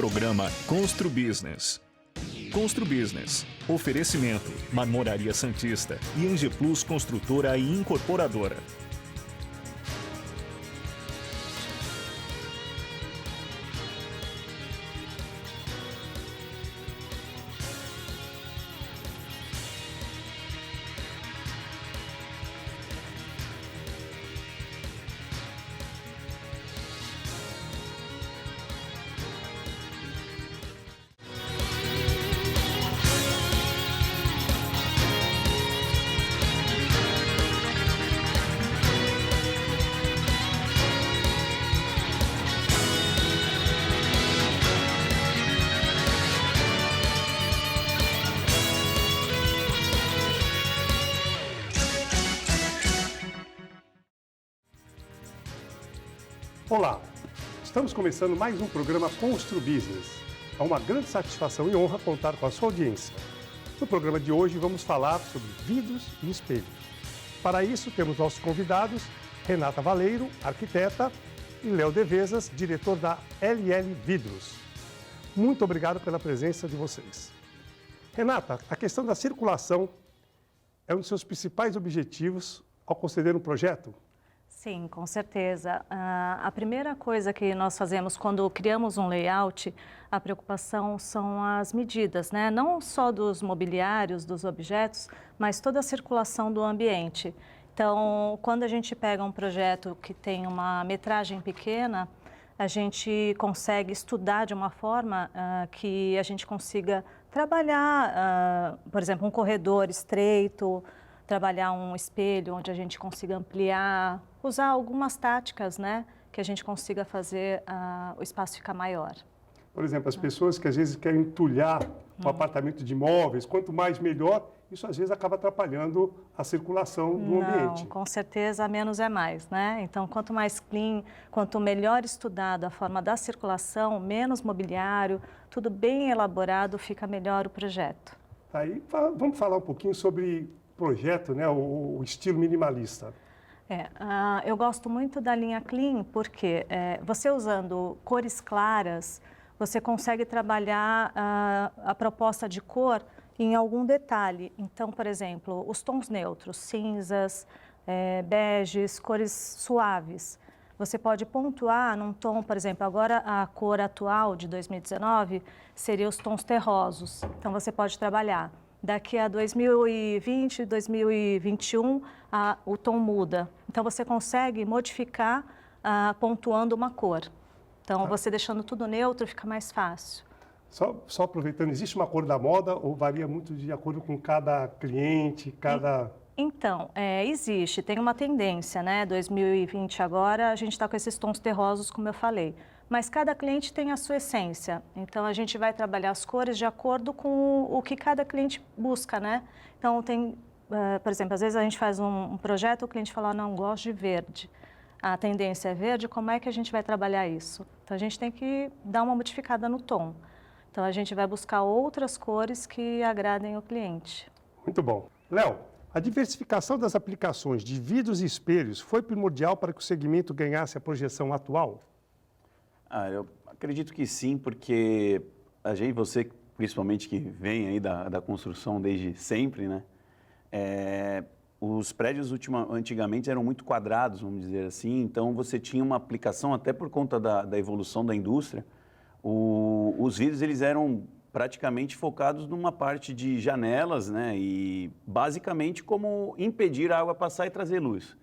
Programa Constru Business. Constru Business. Oferecimento: Marmoraria Santista e Eng Plus Construtora e Incorporadora. Olá, estamos começando mais um programa Constru Business. É uma grande satisfação e honra contar com a sua audiência. No programa de hoje vamos falar sobre vidros e espelhos. Para isso temos nossos convidados, Renata Valeiro, arquiteta, e Léo Devezas, diretor da LL Vidros. Muito obrigado pela presença de vocês. Renata, a questão da circulação é um dos seus principais objetivos ao conceder um projeto? Sim, com certeza. A primeira coisa que nós fazemos quando criamos um layout, a preocupação são as medidas, né? Não só dos mobiliários, dos objetos, mas toda a circulação do ambiente. Então, quando a gente pega um projeto que tem uma metragem pequena, a gente consegue estudar de uma forma que a gente consiga trabalhar, por exemplo, um corredor estreito, trabalhar um espelho onde a gente consiga ampliar, usar algumas táticas, né, que a gente consiga fazer o espaço ficar maior. Por exemplo, as pessoas que às vezes querem entulhar um apartamento de imóveis, quanto mais melhor, isso às vezes acaba atrapalhando a circulação do ambiente. Não, com certeza menos é mais, né? Então, quanto mais clean, quanto melhor estudada a forma da circulação, menos mobiliário, tudo bem elaborado, fica melhor o projeto. Aí vamos falar um pouquinho sobre projeto, né, o estilo minimalista. Eu gosto muito da linha Clean porque você usando cores claras, você consegue trabalhar a proposta de cor em algum detalhe. Então, por exemplo, os tons neutros, cinzas, beges, cores suaves. Você pode pontuar num tom, por exemplo, agora a cor atual de 2019 seria os tons terrosos. Então, você pode trabalhar. Daqui a 2020, 2021, o tom muda. Então, você consegue modificar pontuando uma cor. Então, você deixando tudo neutro fica mais fácil. Só aproveitando, existe uma cor da moda ou varia muito de acordo com cada cliente, cada... Então, existe, tem uma tendência, né? 2020 agora, a gente está com esses tons terrosos, como eu falei. Mas cada cliente tem a sua essência. Então, a gente vai trabalhar as cores de acordo com o que cada cliente busca, né? Então, por exemplo, às vezes a gente faz um projeto, o cliente fala, não, gosto de verde. A tendência é verde, como é que a gente vai trabalhar isso? Então, a gente tem que dar uma modificada no tom. Então, a gente vai buscar outras cores que agradem o cliente. Muito bom. Léo, a diversificação das aplicações de vidros e espelhos foi primordial para que o segmento ganhasse a projeção atual? Eu acredito que sim, porque você principalmente que vem aí da construção desde sempre, né? Os prédios antigamente eram muito quadrados, vamos dizer assim, então você tinha uma aplicação, até por conta da evolução da indústria, os vidros eles eram praticamente focados numa parte de janelas, né? E basicamente como impedir a água passar e trazer luz.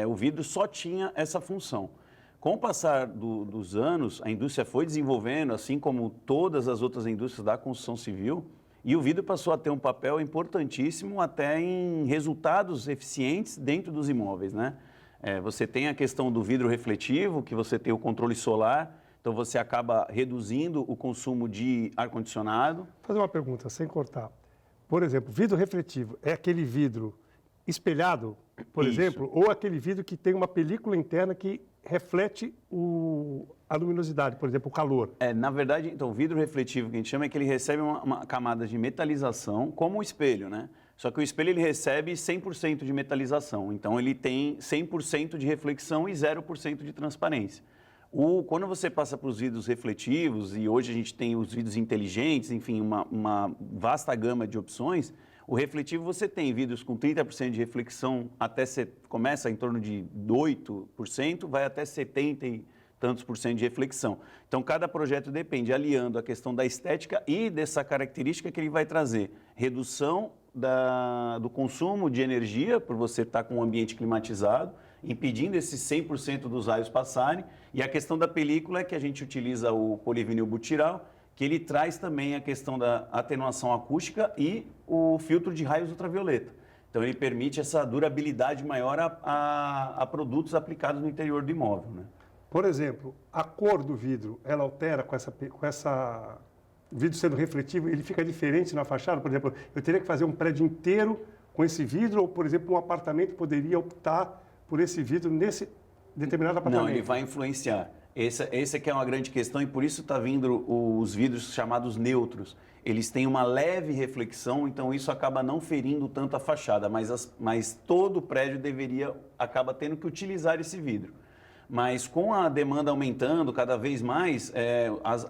O vidro só tinha essa função. Com o passar dos anos, a indústria foi desenvolvendo, assim como todas as outras indústrias da construção civil, e o vidro passou a ter um papel importantíssimo até em resultados eficientes dentro dos imóveis, né? Você tem a questão do vidro refletivo, que você tem o controle solar, então você acaba reduzindo o consumo de ar-condicionado. Vou fazer uma pergunta, sem cortar. Por exemplo, vidro refletivo é aquele vidro espelhado, por exemplo, ou aquele vidro que tem uma película interna que reflete a luminosidade, por exemplo, o calor? Na verdade, então, o vidro refletivo que a gente chama é que ele recebe uma camada de metalização, como o espelho, né? Só que o espelho ele recebe 100% de metalização, então ele tem 100% de reflexão e 0% de transparência. Quando você passa para os vidros refletivos, e hoje a gente tem os vidros inteligentes, enfim, uma vasta gama de opções, o refletivo você tem vidros com 30% de reflexão, começa em torno de 8%, vai até 70% e tantos por cento de reflexão. Então, cada projeto depende, aliando a questão da estética e dessa característica que ele vai trazer. Redução do consumo de energia, por você estar com o ambiente climatizado, impedindo esses 100% dos raios passarem. E a questão da película é que a gente utiliza o polivinil butiral, que ele traz também a questão da atenuação acústica e o filtro de raios ultravioleta. Então, ele permite essa durabilidade maior a produtos aplicados no interior do imóvel, né? Por exemplo, a cor do vidro, ela altera com o vidro sendo refletivo, ele fica diferente na fachada? Por exemplo, eu teria que fazer um prédio inteiro com esse vidro, ou, por exemplo, um apartamento poderia optar por esse vidro nesse determinado apartamento? Não, ele vai influenciar. Essa aqui é uma grande questão e por isso está vindo os vidros chamados neutros. Eles têm uma leve reflexão, então isso acaba não ferindo tanto a fachada, mas todo o prédio acaba tendo que utilizar esse vidro. Mas com a demanda aumentando cada vez mais,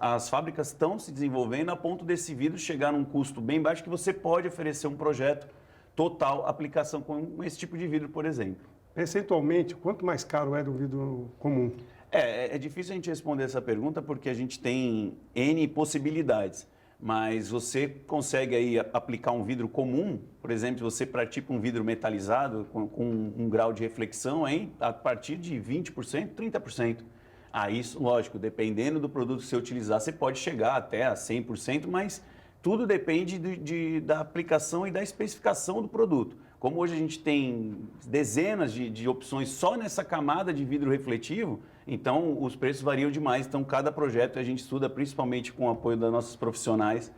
as fábricas estão se desenvolvendo a ponto desse vidro chegar num custo bem baixo que você pode oferecer um projeto total aplicação com esse tipo de vidro, por exemplo. Percentualmente, quanto mais caro é do vidro comum? É difícil a gente responder essa pergunta porque a gente tem N possibilidades. Mas você consegue aí aplicar um vidro comum, por exemplo, você pratica um vidro metalizado com um grau de reflexão a partir de 20%, 30%. Isso, lógico, dependendo do produto que você utilizar, você pode chegar até a 100%, mas tudo depende da aplicação e da especificação do produto. Como hoje a gente tem dezenas de opções só nessa camada de vidro refletivo, então os preços variam demais. Então, cada projeto a gente estuda, principalmente com o apoio das nossas profissionais,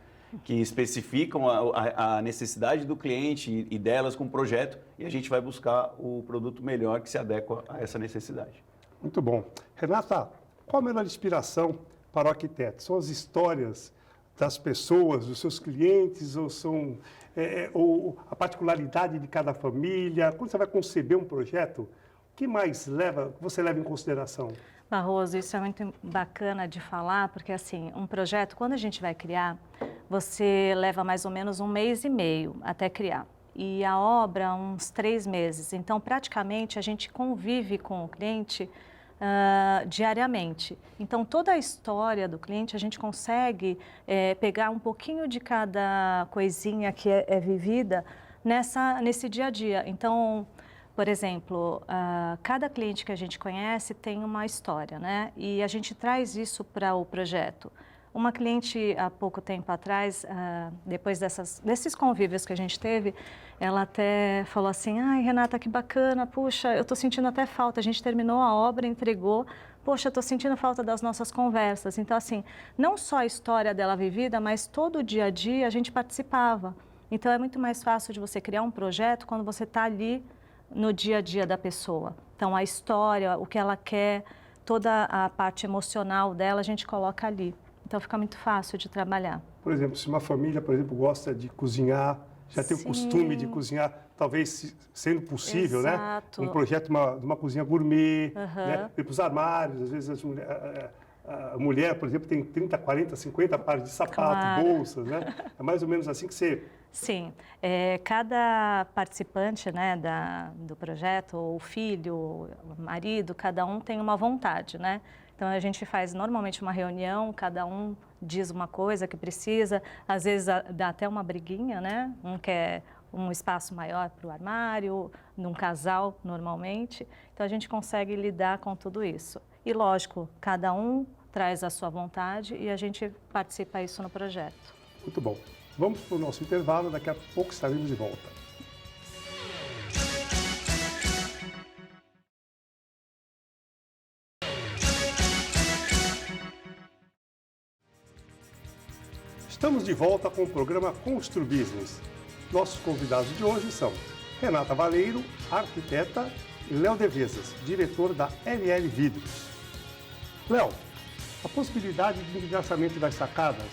que especificam a necessidade do cliente e delas com o projeto, e a gente vai buscar o produto melhor que se adequa a essa necessidade. Muito bom. Renata, qual a melhor inspiração para o arquiteto? São as histórias das pessoas, dos seus clientes, ou são ou a particularidade de cada família? Quando você vai conceber um projeto, o que mais você leva em consideração? Barroso, isso é muito bacana de falar, porque assim, um projeto, quando a gente vai criar, você leva mais ou menos 1 mês e meio até criar. E a obra, uns 3 meses. Então, praticamente, a gente convive com o cliente diariamente. Então, toda a história do cliente, a gente consegue pegar um pouquinho de cada coisinha que é vivida nesse dia a dia. Então, por exemplo, cada cliente que a gente conhece tem uma história, né? E a gente traz isso para o projeto. Uma cliente, há pouco tempo atrás, depois desses convívios que a gente teve, ela até falou assim, ai, Renata, que bacana, puxa, eu estou sentindo até falta, a gente terminou a obra, entregou, poxa, eu estou sentindo falta das nossas conversas. Então, assim, não só a história dela vivida, mas todo o dia a dia a gente participava. Então, é muito mais fácil de você criar um projeto quando você está ali no dia a dia da pessoa. Então, a história, o que ela quer, toda a parte emocional dela, a gente coloca ali. Então, fica muito fácil de trabalhar. Por exemplo, se uma família, por exemplo, gosta de cozinhar, já tem o costume de cozinhar, talvez sendo possível, Exato. né? Um projeto de uma cozinha gourmet, né? E para os armários, às vezes a mulher, por exemplo, tem 30, 40, 50 pares de sapato, Claro. bolsas, né? É mais ou menos assim que você... Sim, cada participante, né, do projeto, o filho, o marido, cada um tem uma vontade, né? Então, a gente faz normalmente uma reunião, cada um diz uma coisa que precisa, às vezes dá até uma briguinha, né? Um quer um espaço maior para o armário, num casal, normalmente. Então, a gente consegue lidar com tudo isso. E, lógico, cada um traz a sua vontade e a gente participa isso no projeto. Muito bom. Vamos para o nosso intervalo, daqui a pouco estaremos de volta. Estamos de volta com o programa Constru Business. Nossos convidados de hoje são Renata Valeiro, arquiteta, e Léo Devesas, diretor da LL Vidros. Léo, a possibilidade de envidraçamento das sacadas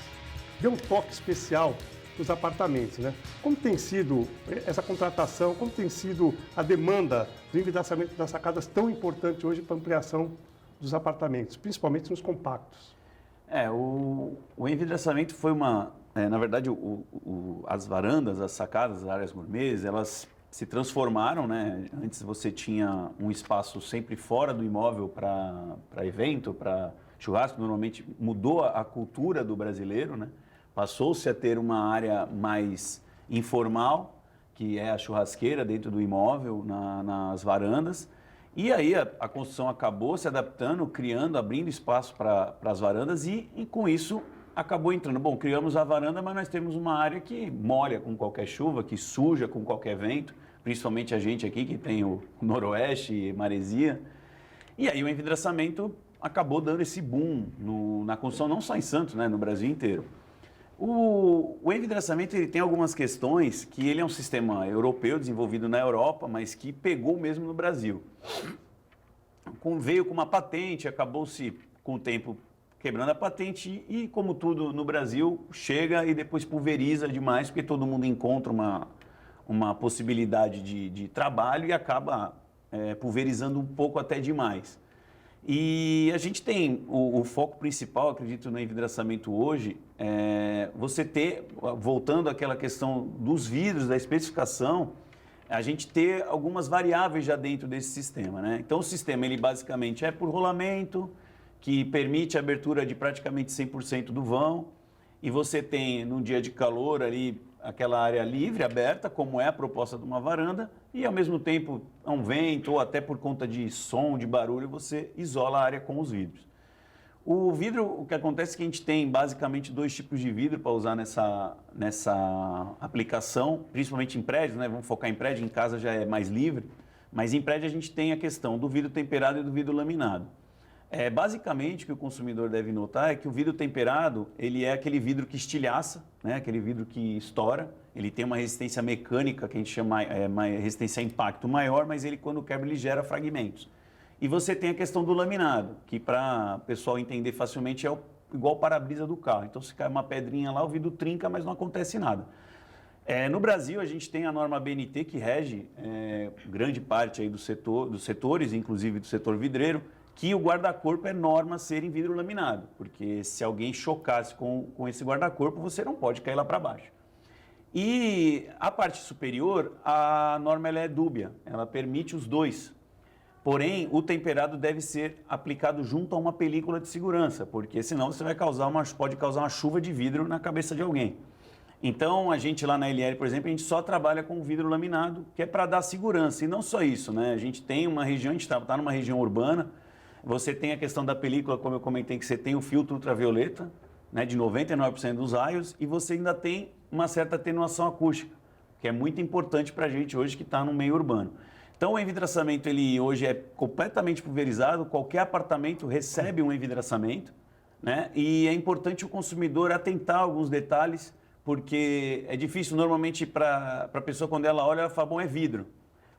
deu um toque especial nos apartamentos, né? Como tem sido essa contratação, como tem sido a demanda do envidraçamento das sacadas tão importante hoje para a ampliação dos apartamentos, principalmente nos compactos? O envidraçamento foi na verdade, as varandas, as sacadas, as áreas gourmets, elas se transformaram, né? Antes você tinha um espaço sempre fora do imóvel para evento, para churrasco, normalmente mudou a cultura do brasileiro, né? Passou-se a ter uma área mais informal, que é a churrasqueira dentro do imóvel, nas varandas. E aí a construção acabou se adaptando, criando, abrindo espaço para as varandas e com isso acabou entrando. Bom, criamos a varanda, mas nós temos uma área que molha com qualquer chuva, que suja com qualquer vento, principalmente a gente aqui que tem o noroeste, maresia. E aí o envidraçamento acabou dando esse boom na construção, não só em Santos, né, no Brasil inteiro. O envidraçamento ele tem algumas questões que ele é um sistema europeu, desenvolvido na Europa, mas que pegou mesmo no Brasil. Veio com uma patente, acabou-se com o tempo quebrando a patente e, como tudo no Brasil, chega e depois pulveriza demais, porque todo mundo encontra uma possibilidade de trabalho e acaba pulverizando um pouco até demais. E a gente tem o foco principal, acredito, no envidraçamento hoje, você ter, voltando àquela questão dos vidros, da especificação, a gente ter algumas variáveis já dentro desse sistema, né? Então o sistema ele basicamente é por rolamento, que permite a abertura de praticamente 100% do vão, e você tem num dia de calor ali aquela área livre, aberta, como é a proposta de uma varanda, e ao mesmo tempo, a um vento ou até por conta de som, de barulho, você isola a área com os vidros. O vidro, o que acontece é que a gente tem basicamente 2 tipos de vidro para usar nessa aplicação, principalmente em prédios, né? Vamos focar em prédio, em casa já é mais livre, mas em prédio a gente tem a questão do vidro temperado e do vidro laminado. Basicamente, o que o consumidor deve notar é que o vidro temperado, ele é aquele vidro que estilhaça, né? Aquele vidro que estoura, ele tem uma resistência mecânica, que a gente chama resistência a impacto maior, mas ele, quando quebra, ele gera fragmentos. E você tem a questão do laminado, que para o pessoal entender facilmente é igual o para-brisa do carro. Então, se cai uma pedrinha lá, o vidro trinca, mas não acontece nada. No Brasil, a gente tem a norma BNT, que rege grande parte aí dos setores, inclusive do setor vidreiro, que o guarda-corpo é norma ser em vidro laminado, porque se alguém chocasse com esse guarda-corpo, você não pode cair lá para baixo. E a parte superior, a norma ela é dúbia, ela permite os dois. Porém, o temperado deve ser aplicado junto a uma película de segurança, porque senão você pode causar uma chuva de vidro na cabeça de alguém. Então, a gente lá na LL, por exemplo, a gente só trabalha com vidro laminado, que é para dar segurança. E não só isso, né? A gente tem uma região, a gente está numa região urbana, você tem a questão da película, como eu comentei, que você tem o filtro ultravioleta, né, de 99% dos raios, e você ainda tem uma certa atenuação acústica, que é muito importante para a gente hoje que está no meio urbano. Então, o envidraçamento ele hoje é completamente pulverizado, qualquer apartamento recebe um envidraçamento, né, e é importante o consumidor atentar a alguns detalhes, porque é difícil normalmente para a pessoa, quando ela olha, ela fala, bom, é vidro.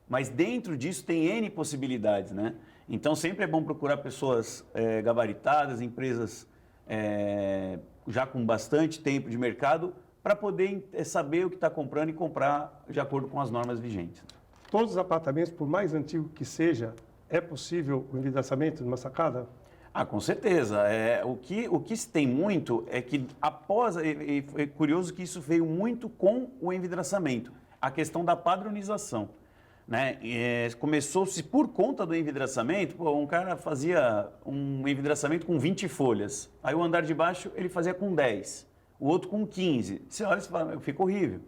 Mas dentro disso tem N possibilidades, né? Então, sempre é bom procurar pessoas gabaritadas, empresas já com bastante tempo de mercado, para poder saber o que está comprando e comprar de acordo com as normas vigentes. Todos os apartamentos, por mais antigo que seja, é possível o envidraçamento numa sacada? Com certeza. O que se tem muito é que é curioso que isso veio muito com o envidraçamento, a questão da padronização. Né? Começou-se por conta do envidraçamento, um cara fazia um envidraçamento com 20 folhas, aí o andar de baixo ele fazia com 10, o outro com 15. Você olha e fala, fica horrível.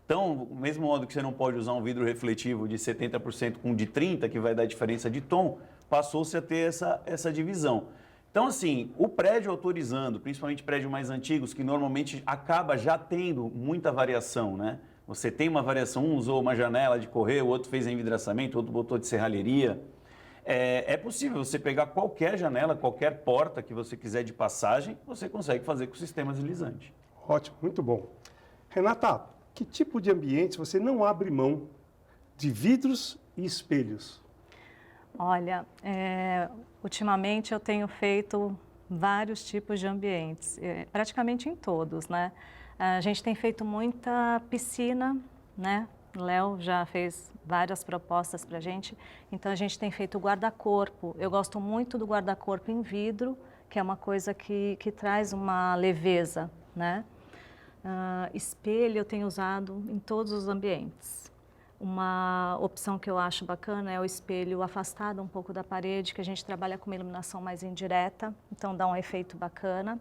Então, do mesmo modo que você não pode usar um vidro refletivo de 70% com de 30%, que vai dar diferença de tom, passou-se a ter essa divisão. Então, assim, o prédio autorizando, principalmente prédios mais antigos, que normalmente acaba já tendo muita variação, né? Você tem uma variação, um usou uma janela de correr, o outro fez envidraçamento, o outro botou de serralheria. É possível você pegar qualquer janela, qualquer porta que você quiser de passagem, você consegue fazer com o sistema deslizante. Ótimo, muito bom. Renata, que tipo de ambientes você não abre mão de vidros e espelhos? Olha, ultimamente eu tenho feito vários tipos de ambientes, praticamente em todos, né? A gente tem feito muita piscina, né? O Léo já fez várias propostas para a gente, então a gente tem feito o guarda-corpo. Eu gosto muito do guarda-corpo em vidro, que é uma coisa que traz uma leveza, né? Espelho eu tenho usado em todos os ambientes. Uma opção que eu acho bacana é o espelho afastado um pouco da parede, que a gente trabalha com uma iluminação mais indireta, então dá um efeito bacana.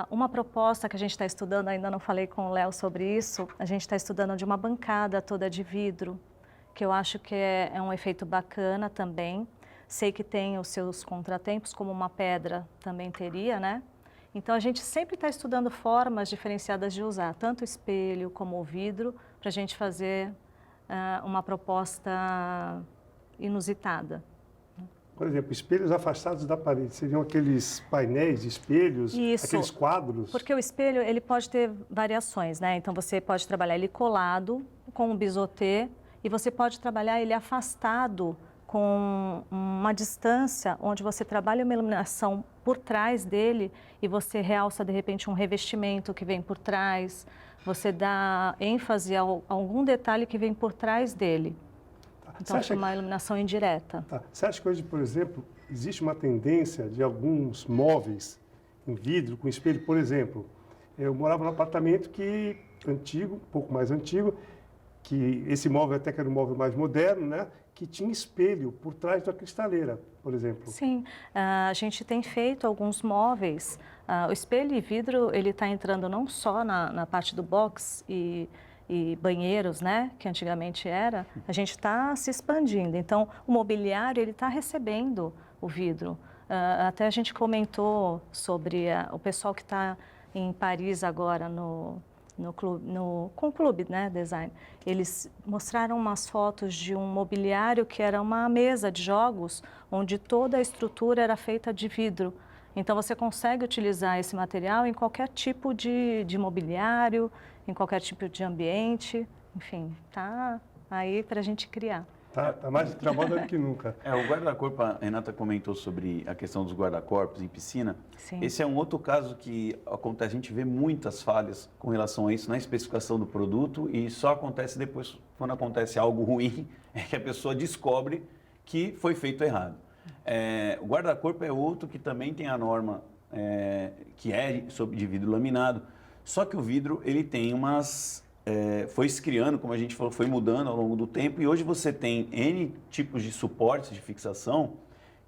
Uma proposta que a gente está estudando, ainda não falei com o Léo sobre isso, a gente está estudando de uma bancada toda de vidro, que eu acho que é um efeito bacana também. Sei que tem os seus contratempos, como uma pedra também teria, né? Então a gente sempre está estudando formas diferenciadas de usar, tanto o espelho como o vidro, para a gente fazer uma proposta inusitada. Por exemplo, espelhos afastados da parede, seriam aqueles painéis de espelhos, Isso, aqueles quadros? Porque o espelho ele pode ter variações, né? Então você pode trabalhar ele colado com um bisotê e você pode trabalhar ele afastado com uma distância onde você trabalha uma iluminação por trás dele e você realça de repente um revestimento que vem por trás, você dá ênfase a algum detalhe que vem por trás dele. Então, fica uma iluminação indireta. Tá. Você acha que hoje, por exemplo, existe uma tendência de alguns móveis em vidro com espelho? Por exemplo, eu morava num apartamento antigo, um pouco mais antigo, que esse móvel até que era um móvel mais moderno, né? Que tinha espelho por trás da cristaleira, por exemplo. Sim, a gente tem feito alguns móveis. O espelho e vidro, ele está entrando não só na parte do box e banheiros, né, que antigamente era, a gente está se expandindo. Então, o mobiliário, ele está recebendo o vidro. Até a gente comentou sobre o pessoal que está em Paris agora com o clube, né, design. Eles mostraram umas fotos de um mobiliário que era uma mesa de jogos, onde toda a estrutura era feita de vidro. Então, você consegue utilizar esse material em qualquer tipo de mobiliário, em qualquer tipo de ambiente, enfim, tá aí para a gente criar. Tá mais de trabalho do que nunca. O guarda-corpo, a Renata comentou sobre a questão dos guarda-corpos em piscina. Sim. Esse é um outro caso que acontece, a gente vê muitas falhas com relação a isso na especificação do produto e só acontece depois, quando acontece algo ruim, é que a pessoa descobre que foi feito errado. O guarda-corpo é outro que também tem a norma que é de vidro laminado, só que o vidro ele tem foi se criando, como a gente falou, foi mudando ao longo do tempo e hoje você tem N tipos de suportes de fixação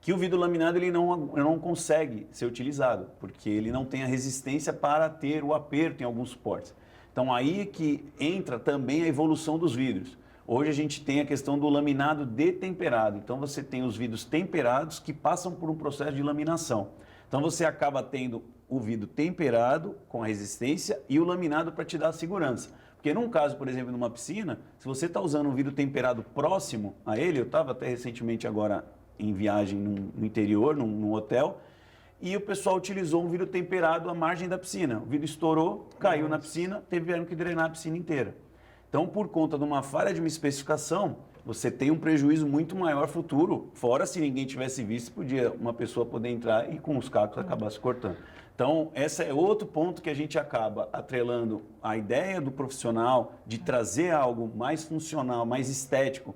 que o vidro laminado ele não consegue ser utilizado, porque ele não tem a resistência para ter o aperto em alguns suportes. Então aí é que entra também a evolução dos vidros. Hoje a gente tem a questão do laminado detemperado. Então você tem os vidros temperados que passam por um processo de laminação. Então você acaba tendo o vidro temperado com a resistência e o laminado para te dar a segurança. Porque num caso, por exemplo, numa piscina, se você está usando um vidro temperado próximo a ele, eu estava até recentemente agora em viagem no interior, num hotel, e o pessoal utilizou um vidro temperado à margem da piscina. O vidro estourou, caiu na piscina, tiveram que drenar a piscina inteira. Então, por conta de uma falha de uma especificação, você tem um prejuízo muito maior futuro, fora se ninguém tivesse visto, podia uma pessoa poder entrar e com os cacos acabar se cortando. Então, esse é outro ponto que a gente acaba atrelando a ideia do profissional de trazer algo mais funcional, mais estético,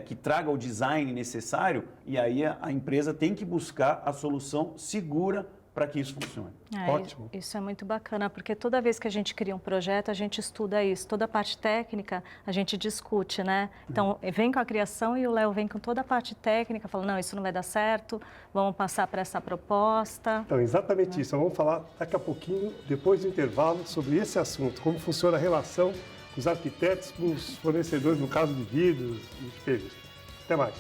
que traga o design necessário, e aí a empresa tem que buscar a solução segura para que isso funcione. Ótimo. Isso é muito bacana, porque toda vez que a gente cria um projeto, a gente estuda isso. Toda a parte técnica, a gente discute, né? Então, vem com a criação e o Léo vem com toda a parte técnica, fala, não, isso não vai dar certo, vamos passar para essa proposta. Então, exatamente isso. Vamos falar daqui a pouquinho, depois do intervalo, sobre esse assunto, como funciona a relação dos arquitetos com os fornecedores, no caso de vidros e espelhos. Até mais.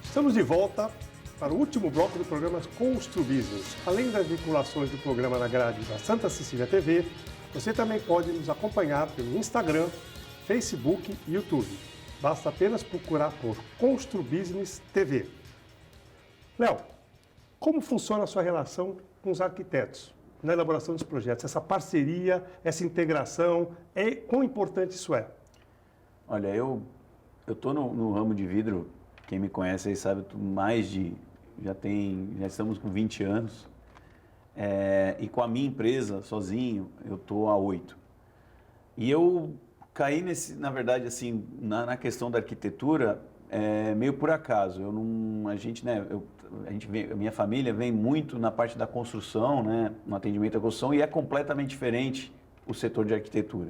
Estamos de volta para o último bloco do programa Constru Business. Além das vinculações do programa na grade da Santa Cecília TV, você também pode nos acompanhar pelo Instagram, Facebook e YouTube. Basta apenas procurar por Constru Business TV. Léo, como funciona a sua relação com os arquitetos na elaboração dos projetos? Essa parceria, essa integração, quão importante isso é? Olha, eu estou no ramo de vidro quem me conhece aí sabe, já estamos com 20 anos. E com a minha empresa, sozinho, eu estou há 8. E eu caí na verdade, assim, na questão da arquitetura, meio por acaso. A minha família vem muito na parte da construção, né, no atendimento à construção, e é completamente diferente o setor de arquitetura.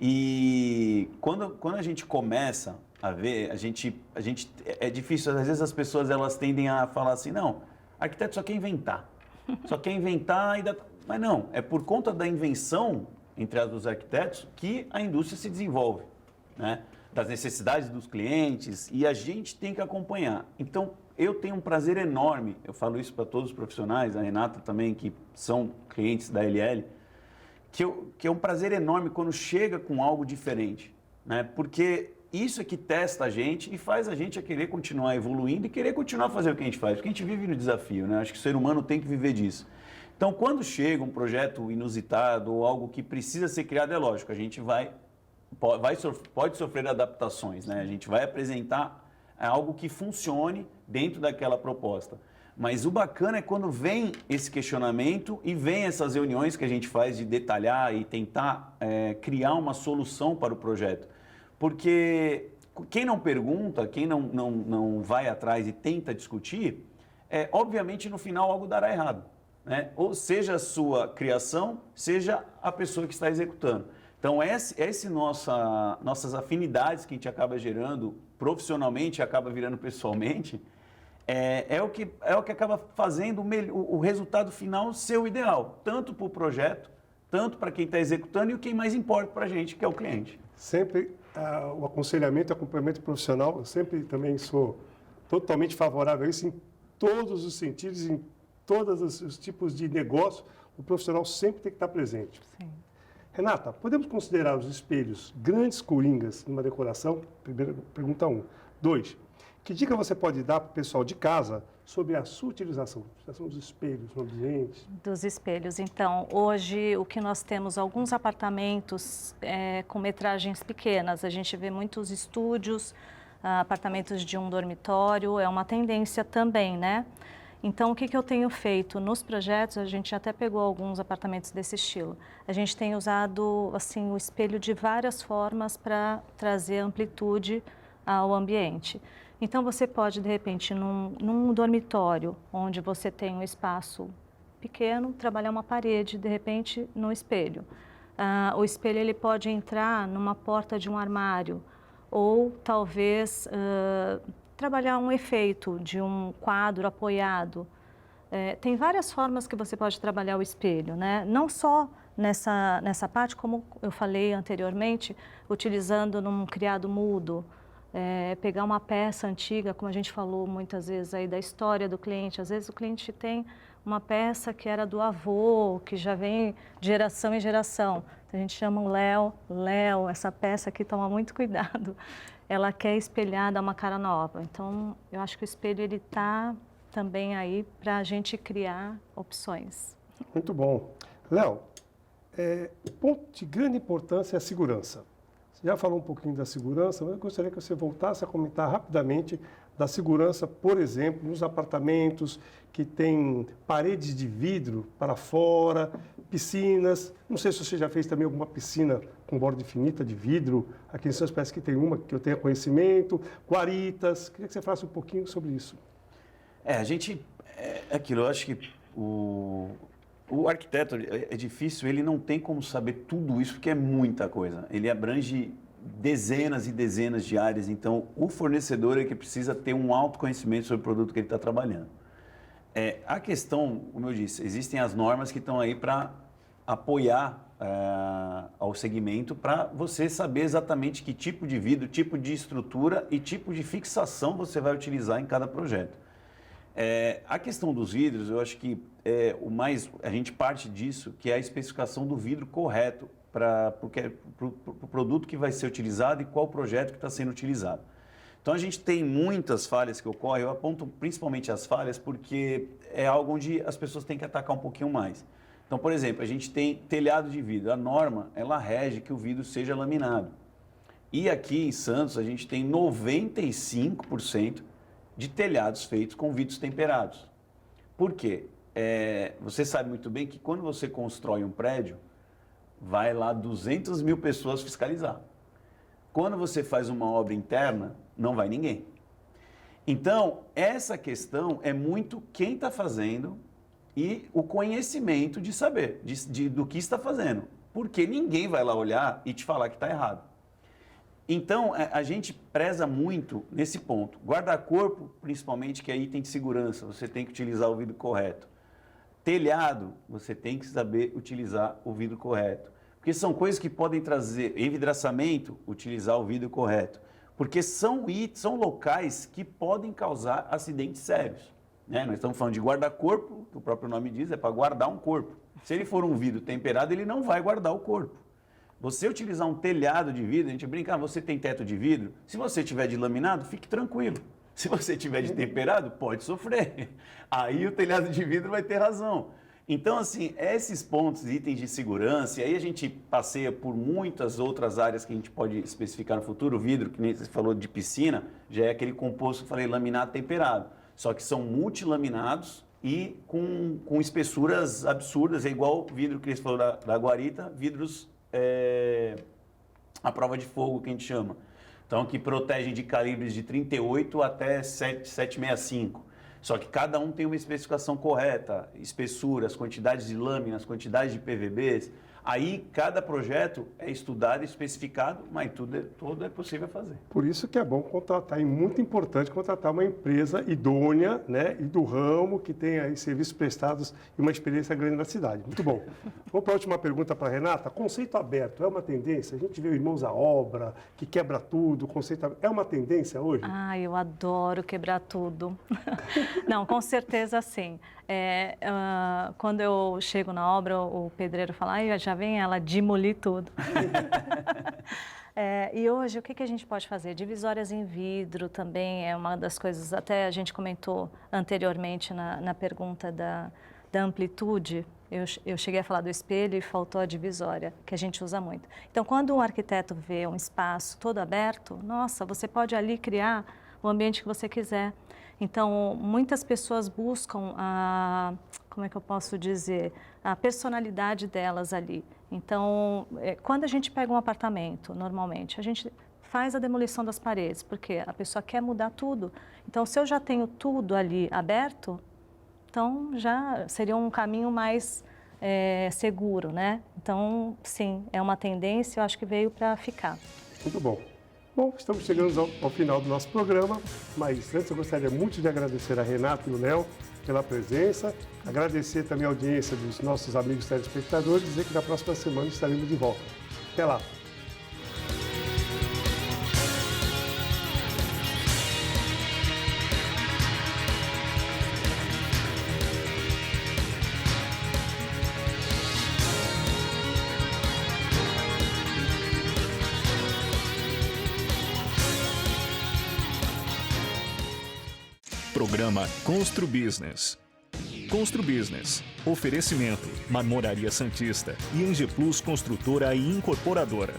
E quando a gente começa a ver, é difícil, às vezes as pessoas elas tendem a falar assim, não, arquiteto só quer inventar. Só quer inventar mas não, é por conta da invenção, entre as dos arquitetos, que a indústria se desenvolve, né? Das necessidades dos clientes, e a gente tem que acompanhar. Então, eu tenho um prazer enorme, eu falo isso para todos os profissionais, a Renata também, que são clientes da LL, que é um prazer enorme quando chega com algo diferente, né? Porque isso é que testa a gente e faz a gente a querer continuar evoluindo e querer continuar a fazer o que a gente faz, porque a gente vive no desafio, né? Acho que o ser humano tem que viver disso. Então, quando chega um projeto inusitado ou algo que precisa ser criado, é lógico, a gente pode sofrer adaptações, né? A gente vai apresentar algo que funcione dentro daquela proposta. Mas o bacana é quando vem esse questionamento e vem essas reuniões que a gente faz de detalhar e tentar criar uma solução para o projeto. Porque quem não pergunta, quem não vai atrás e tenta discutir, obviamente no final algo dará errado, né? Ou seja a sua criação, seja a pessoa que está executando. Então, nossas afinidades que a gente acaba gerando profissionalmente, acaba virando pessoalmente, é o que acaba fazendo o resultado final ser o ideal, tanto para o projeto, tanto para quem está executando e o que mais importa para a gente, que é o cliente. Sempre o aconselhamento e acompanhamento profissional, eu sempre também sou totalmente favorável a isso, em todos os sentidos, em todos os tipos de negócio, o profissional sempre tem que estar presente. Sim. Renata, podemos considerar os espelhos grandes coringas numa decoração? Primeira pergunta 1. 2. Que dica você pode dar para o pessoal de casa sobre a sua utilização dos espelhos no ambiente? Dos espelhos. Então, hoje o que nós temos, alguns apartamentos com metragens pequenas. A gente vê muitos estúdios, apartamentos de um dormitório, é uma tendência também, né? Então, o que eu tenho feito nos projetos, a gente até pegou alguns apartamentos desse estilo. A gente tem usado assim, o espelho de várias formas para trazer amplitude ao ambiente. Então, você pode, de repente, num dormitório, onde você tem um espaço pequeno, trabalhar uma parede, de repente, no espelho. O espelho ele pode entrar numa porta de um armário, ou talvez trabalhar um efeito de um quadro apoiado. Tem várias formas que você pode trabalhar o espelho, né? Não só nessa parte, como eu falei anteriormente, utilizando num criado mudo, pegar uma peça antiga, como a gente falou muitas vezes aí da história do cliente. Às vezes o cliente tem uma peça que era do avô, que já vem de geração em geração. A gente chama o Léo, essa peça aqui toma muito cuidado. Ela quer espelhar, dar uma cara nova. Então, eu acho que o espelho ele está também aí para a gente criar opções. Muito bom. Léo, ponto de grande importância é a segurança. Você já falou um pouquinho da segurança, mas eu gostaria que você voltasse a comentar rapidamente da segurança, por exemplo, nos apartamentos que têm paredes de vidro para fora, piscinas. Não sei se você já fez também alguma piscina com borda infinita de vidro. Aqui em São Paulo parece que tem uma que eu tenha conhecimento. Guaritas. Queria que você falasse um pouquinho sobre isso. Eu acho que o arquiteto é difícil, ele não tem como saber tudo isso, porque é muita coisa. Ele abrange dezenas e dezenas de áreas, então o fornecedor é que precisa ter um autoconhecimento sobre o produto que ele está trabalhando. A questão, como eu disse, existem as normas que estão aí para apoiar ao segmento, para você saber exatamente que tipo de vidro, tipo de estrutura e tipo de fixação você vai utilizar em cada projeto. A questão dos vidros, eu acho que a gente parte disso, que é a especificação do vidro correto para o produto que vai ser utilizado e qual projeto que está sendo utilizado. Então, a gente tem muitas falhas que ocorrem, eu aponto principalmente as falhas porque é algo onde as pessoas têm que atacar um pouquinho mais. Então, por exemplo, a gente tem telhado de vidro, a norma, ela rege que o vidro seja laminado. E aqui em Santos a gente tem 95% de telhados feitos com vidros temperados. Por quê? Você sabe muito bem que quando você constrói um prédio, vai lá 200 mil pessoas fiscalizar. Quando você faz uma obra interna, não vai ninguém. Então, essa questão é muito quem está fazendo e o conhecimento de saber do que está fazendo. Porque ninguém vai lá olhar e te falar que está errado. Então, a gente preza muito nesse ponto. Guarda-corpo, principalmente, que é item de segurança, você tem que utilizar o vidro correto. Telhado, você tem que saber utilizar o vidro correto. Porque são coisas que podem trazer envidraçamento, utilizar o vidro correto. Porque são locais que podem causar acidentes sérios. Né? Nós estamos falando de guarda-corpo, que o próprio nome diz, é para guardar um corpo. Se ele for um vidro temperado, ele não vai guardar o corpo. Você utilizar um telhado de vidro, a gente brinca, você tem teto de vidro, se você tiver de laminado, fique tranquilo. Se você tiver de temperado, pode sofrer. Aí o telhado de vidro vai ter razão. Então, assim, esses pontos, itens de segurança, e aí a gente passeia por muitas outras áreas que a gente pode especificar no futuro. O vidro, que nem você falou de piscina, já é aquele composto que eu falei, laminado temperado. Só que são multilaminados e com espessuras absurdas, é igual o vidro que você falou da guarita, vidros à prova de fogo, que a gente chama. Então, que protegem de calibres de 38 até 765. Só que cada um tem uma especificação correta, espessuras, quantidades de lâminas, quantidades de PVBs. Aí, cada projeto é estudado e especificado, mas tudo é possível fazer. Por isso que é bom contratar, e muito importante contratar uma empresa idônea, né, e do ramo, que tenha aí serviços prestados e uma experiência grande na cidade. Muito bom. Vamos para a última pergunta para a Renata. Conceito aberto é uma tendência? A gente vê o Irmãos à Obra, que quebra tudo, conceito aberto. É uma tendência hoje? Ah, eu adoro quebrar tudo. Não, com certeza sim. Quando eu chego na obra, o pedreiro fala, já vem ela demolir tudo. E hoje, o que a gente pode fazer? Divisórias em vidro também é uma das coisas, até a gente comentou anteriormente na pergunta da amplitude, eu cheguei a falar do espelho e faltou a divisória, que a gente usa muito. Então, quando um arquiteto vê um espaço todo aberto, nossa, você pode ali criar o ambiente que você quiser. Então, muitas pessoas buscam como é que eu posso dizer, a personalidade delas ali. Então, quando a gente pega um apartamento, normalmente, a gente faz a demolição das paredes, porque a pessoa quer mudar tudo. Então, se eu já tenho tudo ali aberto, então já seria um caminho mais seguro, né? Então, sim, é uma tendência, eu acho que veio para ficar. Muito bom. Bom, estamos chegando ao final do nosso programa, mas antes eu gostaria muito de agradecer a Renata e o Léo pela presença, agradecer também a audiência dos nossos amigos telespectadores e dizer que na próxima semana estaremos de volta. Até lá! Programa Constru Business. Constru Business. Oferecimento: Marmoraria Santista e Angeplus Construtora e Incorporadora.